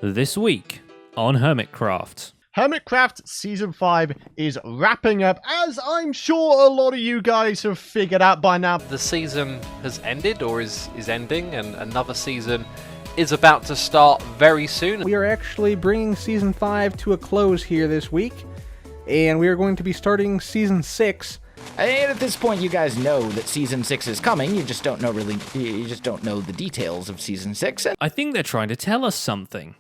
This week on Hermitcraft. Hermitcraft Season 5 is wrapping up, as I'm sure a lot of you guys have figured out by now. The season has ended, or is ending, and another season is about to start very soon. We are actually bringing Season 5 to a close here this week, and we are going to be starting Season 6. And at this point, you guys know that Season 6 is coming. You just don't know the details of Season 6. I think they're trying to tell us something.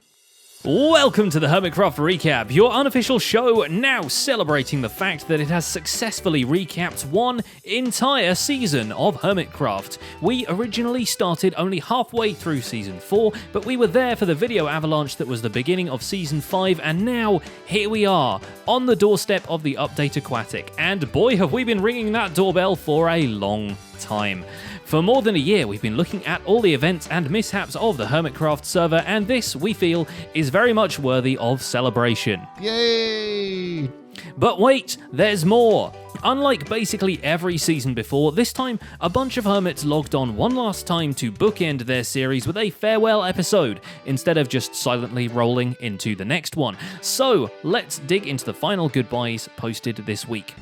Welcome to the Hermitcraft Recap, your unofficial show now celebrating the fact that it has successfully recapped one entire season of Hermitcraft. We originally started only halfway through Season 4, but we were there for the video avalanche that was the beginning of Season 5, and now, here we are, on the doorstep of the Update Aquatic, and boy have we been ringing that doorbell for a long time. For more than a year, we've been looking at all the events and mishaps of the Hermitcraft server, and this, we feel, is very much worthy of celebration. Yay! But wait, there's more! Unlike basically every season before, this time, a bunch of hermits logged on one last time to bookend their series with a farewell episode, instead of just silently rolling into the next one. So, let's dig into the final goodbyes posted this week.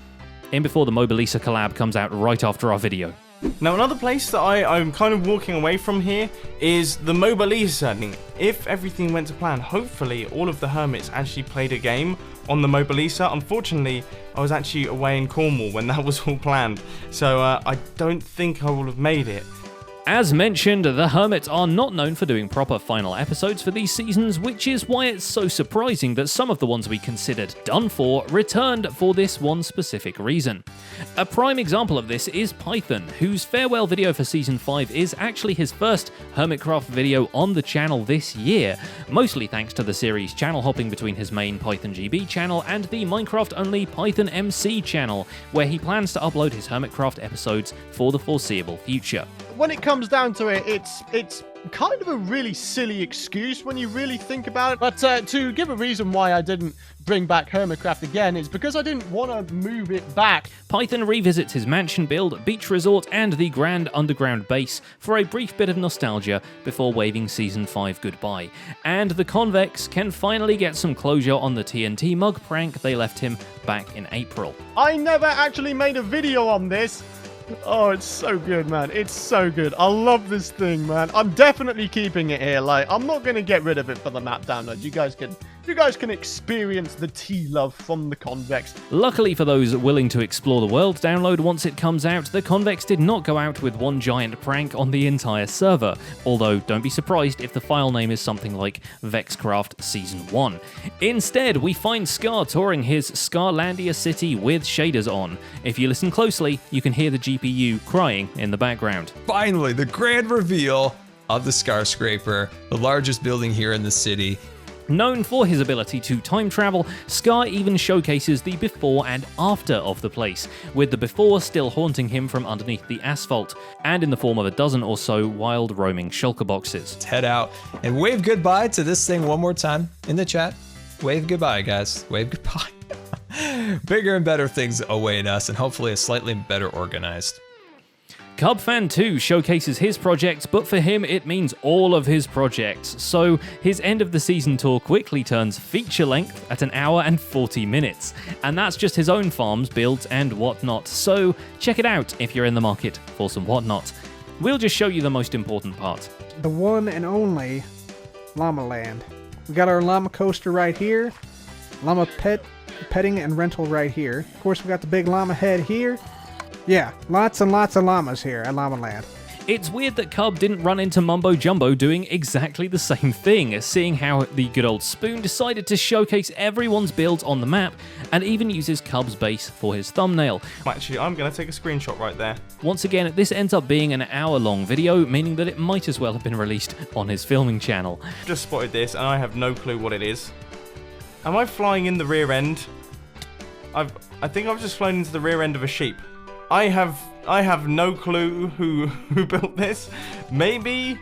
In before the Mobilisa collab comes out right after our video. Now, another place that I'm kind of walking away from here is the Mobilisa. If everything went to plan, hopefully all of the hermits actually played a game on the Mobilisa. Unfortunately, I was actually away in Cornwall when that was all planned, so I don't think I will have made it. As mentioned, the Hermits are not known for doing proper final episodes for these seasons, which is why it's so surprising that some of the ones we considered done for returned for this one specific reason. A prime example of this is Python, whose farewell video for Season 5 is actually his first Hermitcraft video on the channel this year, mostly thanks to the series channel hopping between his main Python GB channel and the Minecraft-only Python MC channel, where he plans to upload his Hermitcraft episodes for the foreseeable future. When it comes down to it, it's kind of a really silly excuse when you really think about it. But to give a reason why I didn't bring back Hermitcraft again is because I didn't want to move it back. Python revisits his mansion build, beach resort, and the grand underground base for a brief bit of nostalgia before waving Season 5 goodbye. And the Convex can finally get some closure on the TNT mug prank they left him back in April. I never actually made a video on this. Oh, it's so good, man. It's so good. I love this thing, man. I'm definitely keeping it here. Like, I'm not going to get rid of it for the map download. You guys can experience the T-love from the Convex. Luckily for those willing to explore the world download once it comes out, the Convex did not go out with one giant prank on the entire server, although don't be surprised if the file name is something like Vexcraft Season 1. Instead, we find Scar touring his Scarlandia city with shaders on. If you listen closely, you can hear the GPU crying in the background. Finally, the grand reveal of the Skarscraper, the largest building here in the city. Known for his ability to time travel, Scar even showcases the before and after of the place, with the before still haunting him from underneath the asphalt, and in the form of a dozen or so wild roaming shulker boxes. Let's head out and wave goodbye to this thing one more time in the chat. Wave goodbye, guys. Wave goodbye. Bigger and better things await us, and hopefully a slightly better organized. Cubfan2 showcases his projects, but for him it means all of his projects, so his end of the season tour quickly turns feature length at 1 hour and 40 minutes, and that's just his own farms, builds, and whatnot, so check it out if you're in the market for some whatnot. We'll just show you the most important part. The one and only Llama Land. We got our llama coaster right here, llama petting and rental right here. Of course, we got the big llama head here. Yeah, lots and lots of llamas here at Llama Land. It's weird that Cub didn't run into Mumbo Jumbo doing exactly the same thing, seeing how the good old Spoon decided to showcase everyone's builds on the map, and even uses Cub's base for his thumbnail. Actually, I'm going to take a screenshot right there. Once again, this ends up being an hour-long video, meaning that it might as well have been released on his filming channel. Just spotted this, and I have no clue what it is. Am I flying in the rear end? I think I've just flown into the rear end of a sheep. I have no clue who built this. Maybe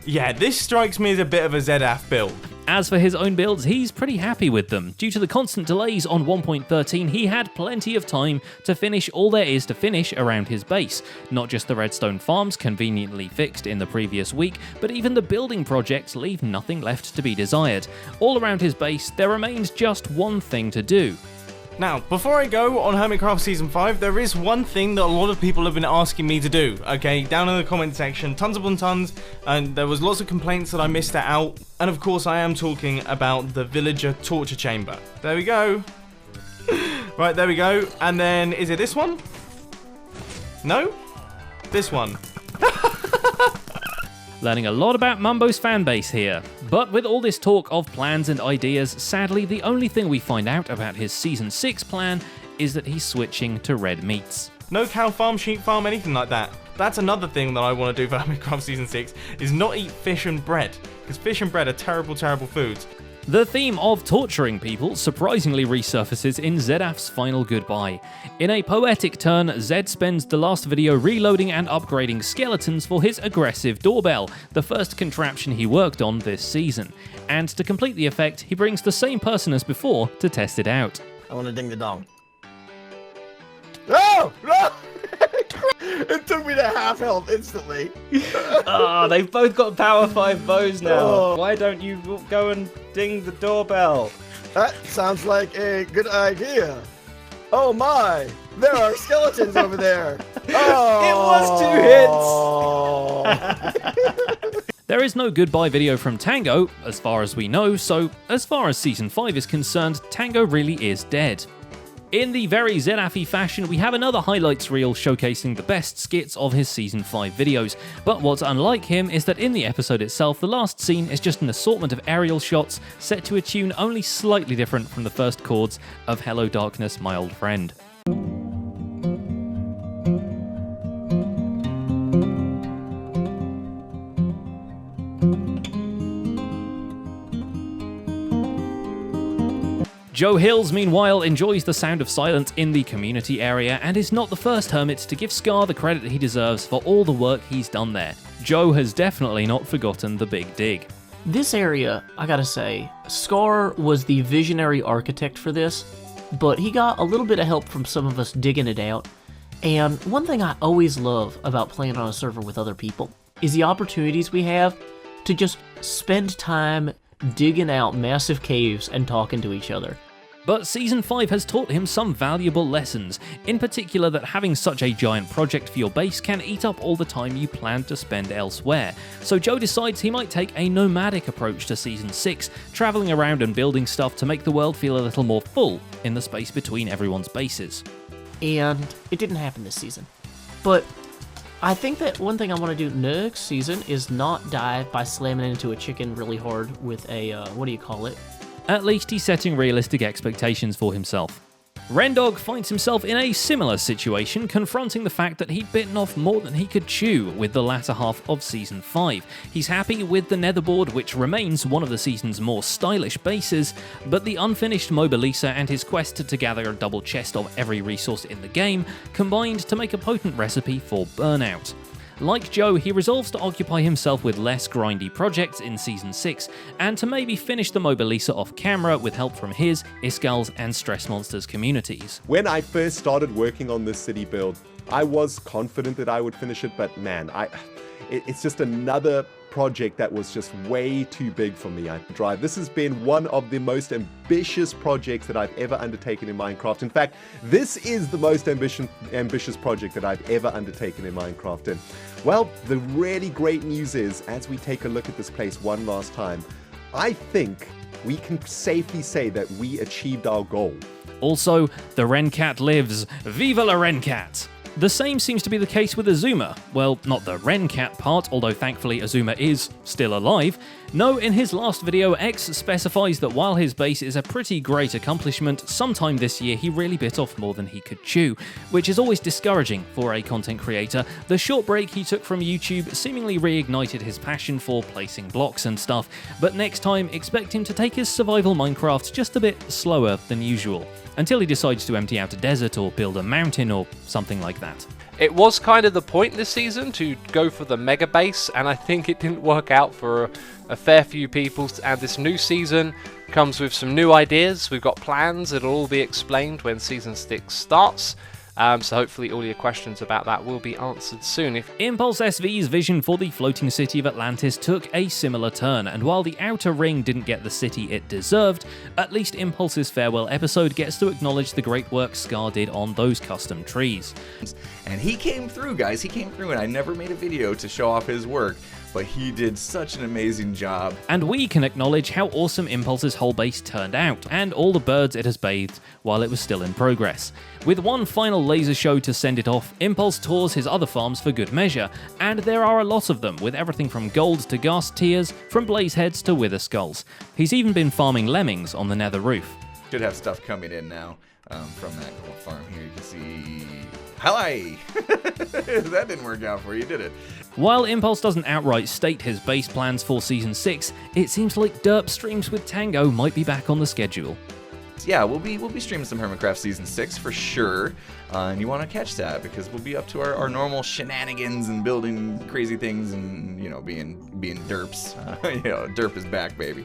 Yeah, this strikes me as a bit of a ZF build. As for his own builds, he's pretty happy with them. Due to the constant delays on 1.13, he had plenty of time to finish all there is to finish around his base. Not just the redstone farms conveniently fixed in the previous week, but even the building projects leave nothing left to be desired. All around his base, there remains just one thing to do. Now, before I go on Hermitcraft Season 5, there is one thing that a lot of people have been asking me to do, okay? Down in the comment section, tons upon tons, and there was lots of complaints that I missed it out. And of course, I am talking about the villager torture chamber. There we go. Right, there we go. And then, is it this one? No? This one. Learning a lot about Mumbo's fanbase here. But with all this talk of plans and ideas, sadly the only thing we find out about his Season 6 plan is that he's switching to red meats. No cow farm, sheep farm, anything like that. That's another thing that I want to do for Hermitcraft Season 6, is not eat fish and bread. Because fish and bread are terrible, terrible foods. The theme of torturing people surprisingly resurfaces in ZF's final goodbye. In a poetic turn, Zed spends the last video reloading and upgrading skeletons for his aggressive doorbell, the first contraption he worked on this season. And to complete the effect, he brings the same person as before to test it out. I want to ding the dong. No! No! It took me to half health instantly. Ah, they've both got power 5 bows now. Oh. Why don't you go and ding the doorbell? That sounds like a good idea. Oh my! There are skeletons over there. Oh! It was 2 hits. There is no goodbye video from Tango, as far as we know, so as far as Season 5 is concerned, Tango really is dead. In the very ZF-y fashion, we have another highlights reel showcasing the best skits of his Season 5 videos, but what's unlike him is that in the episode itself, the last scene is just an assortment of aerial shots set to a tune only slightly different from the first chords of Hello Darkness, My Old Friend. Joe Hills, meanwhile, enjoys the sound of silence in the community area and is not the first hermit to give Scar the credit he deserves for all the work he's done there. Joe has definitely not forgotten the big dig. This area, I gotta say, Scar was the visionary architect for this, but he got a little bit of help from some of us digging it out. And one thing I always love about playing on a server with other people is the opportunities we have to just spend time digging out massive caves and talking to each other. But Season 5 has taught him some valuable lessons, in particular that having such a giant project for your base can eat up all the time you plan to spend elsewhere. So Joe decides he might take a nomadic approach to Season 6, travelling around and building stuff to make the world feel a little more full in the space between everyone's bases. And it didn't happen this season. But I think that one thing I want to do next season is not die by slamming into a chicken really hard with a, what do you call it? At least he's setting realistic expectations for himself. Rendog finds himself in a similar situation, confronting the fact that he'd bitten off more than he could chew with the latter half of Season 5. He's happy with the netherboard, which remains one of the season's more stylish bases, but the unfinished Mobilisa and his quest to gather a double chest of every resource in the game combined to make a potent recipe for burnout. Like Joe, he resolves to occupy himself with less grindy projects in Season 6, and to maybe finish the Mobilisa off camera with help from his, Iskal's, and Stress Monsters communities. When I first started working on this city build, I was confident that I would finish it, but man, it's just another project that was just way too big for me to drive. This has been one of the most ambitious projects that I've ever undertaken in Minecraft. In fact, this is the most ambitious project that I've ever undertaken in Minecraft. And well, the really great news is, as we take a look at this place one last time, I think we can safely say that we achieved our goal. Also, the Rencat lives. Viva la Rencat! The same seems to be the case with Azuma. Well, not the Rencat part, although thankfully Azuma is still alive. No, in his last video, X specifies that while his base is a pretty great accomplishment, sometime this year he really bit off more than he could chew, which is always discouraging for a content creator. The short break he took from YouTube seemingly reignited his passion for placing blocks and stuff, but next time expect him to take his survival Minecraft just a bit slower than usual, until he decides to empty out a desert or build a mountain or something like that. It was kind of the point this season to go for the mega base, and I think it didn't work out for a fair few people. And this new season comes with some new ideas. We've got plans. It'll all be explained when Season 6 starts. So hopefully all your questions about that will be answered soon. Impulse SV's vision for the floating city of Atlantis took a similar turn, and while the Outer Ring didn't get the city it deserved, at least Impulse's farewell episode gets to acknowledge the great work Scar did on those custom trees. And he came through, guys. He came through, and I never made a video to show off his work, but he did such an amazing job. And we can acknowledge how awesome Impulse's whole base turned out, and all the birds it has bathed while it was still in progress. With one final laser show to send it off, Impulse tours his other farms for good measure, and there are a lot of them, with everything from gold to ghast tears, from blazeheads to wither skulls. He's even been farming lemmings on the nether roof. Should have stuff coming in now from that gold farm here. You can see... Hi! That didn't work out for you, did it? While Impulse doesn't outright state his base plans for Season 6, it seems like Derp Streams with Tango might be back on the schedule. Yeah, we'll be streaming some Hermitcraft Season 6 for sure, and you want to catch that because we'll be up to our normal shenanigans and building crazy things and, you know, being derps. Derp is back, baby.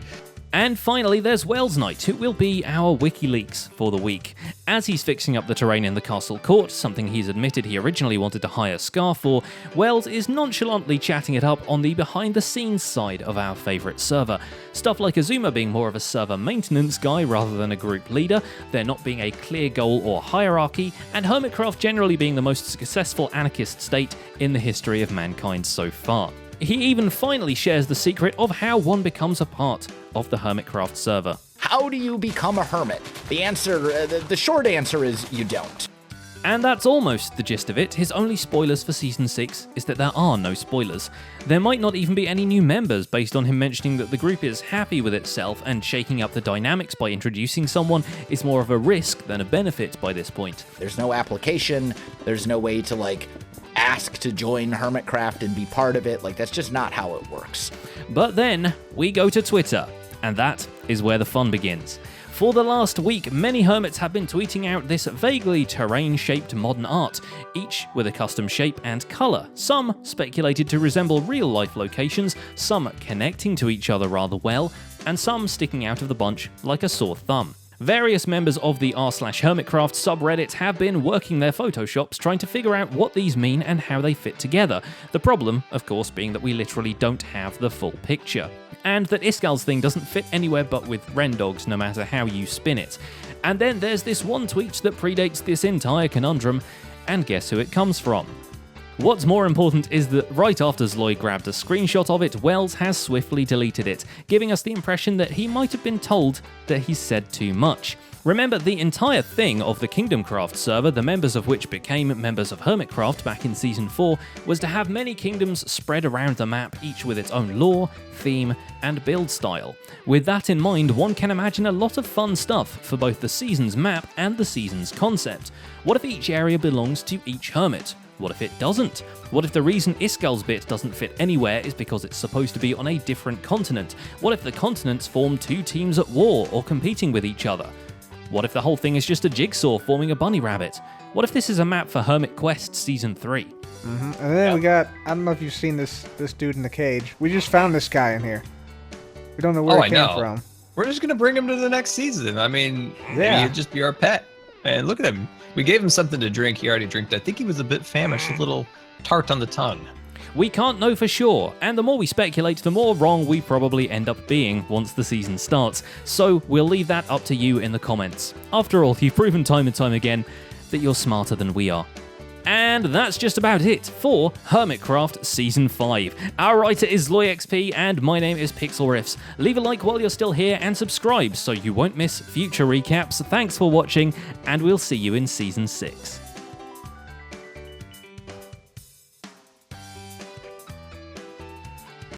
And finally, there's Wells Knight, who will be our WikiLeaks for the week. As he's fixing up the terrain in the castle court, something he's admitted he originally wanted to hire Scar for, Wells is nonchalantly chatting it up on the behind-the-scenes side of our favourite server. Stuff like Azuma being more of a server maintenance guy rather than a group leader, there not being a clear goal or hierarchy, and Hermitcraft generally being the most successful anarchist state in the history of mankind so far. He even finally shares the secret of how one becomes a part of the Hermitcraft server. How do you become a hermit? The answer, the short answer is you don't. And that's almost the gist of it. His only spoilers for Season 6 is that there are no spoilers. There might not even be any new members based on him mentioning that the group is happy with itself and shaking up the dynamics by introducing someone is more of a risk than a benefit by this point. There's no application, there's no way to ask to join Hermitcraft and be part of it. That's just not how it works. But then we go to Twitter, and that is where the fun begins. For the last week, many hermits have been tweeting out this vaguely terrain-shaped modern art, each with a custom shape and colour, some speculated to resemble real-life locations, some connecting to each other rather well, and some sticking out of the bunch like a sore thumb. Various members of the r/Hermitcraft subreddit have been working their photoshops trying to figure out what these mean and how they fit together. The problem, of course, being that we literally don't have the full picture. And that Iskal's thing doesn't fit anywhere but with Rendogs no matter how you spin it. And then there's this one tweet that predates this entire conundrum, and guess who it comes from? What's more important is that right after Zloy grabbed a screenshot of it, Wells has swiftly deleted it, giving us the impression that he might have been told that he's said too much. Remember, the entire thing of the Kingdomcraft server, the members of which became members of Hermitcraft back in Season 4, was to have many kingdoms spread around the map, each with its own lore, theme, and build style. With that in mind, one can imagine a lot of fun stuff for both the season's map and the season's concept. What if each area belongs to each hermit? What if it doesn't? What if the reason Iskal's bit doesn't fit anywhere is because it's supposed to be on a different continent? What if the continents form two teams at war or competing with each other? What if the whole thing is just a jigsaw forming a bunny rabbit? What if this is a map for Hermit Quest Season 3? And then we got, I don't know if you've seen this dude in the cage. We just found this guy in here. We don't know where he came from. We're just going to bring him to the next season. I mean, Yeah. maybe he'd just be our pet. And look at him. We gave him something to drink. He already drank. I think he was a bit famished, a little tart on the tongue. We can't know for sure, and the more we speculate, the more wrong we probably end up being once the season starts. So we'll leave that up to you in the comments. After all, you've proven time and time again that you're smarter than we are. And that's just about it for Hermitcraft Season 5. Our writer is LoyXP and my name is Pixel Riffs. Leave a like while you're still here and subscribe so you won't miss future recaps. Thanks for watching and we'll see you in Season 6.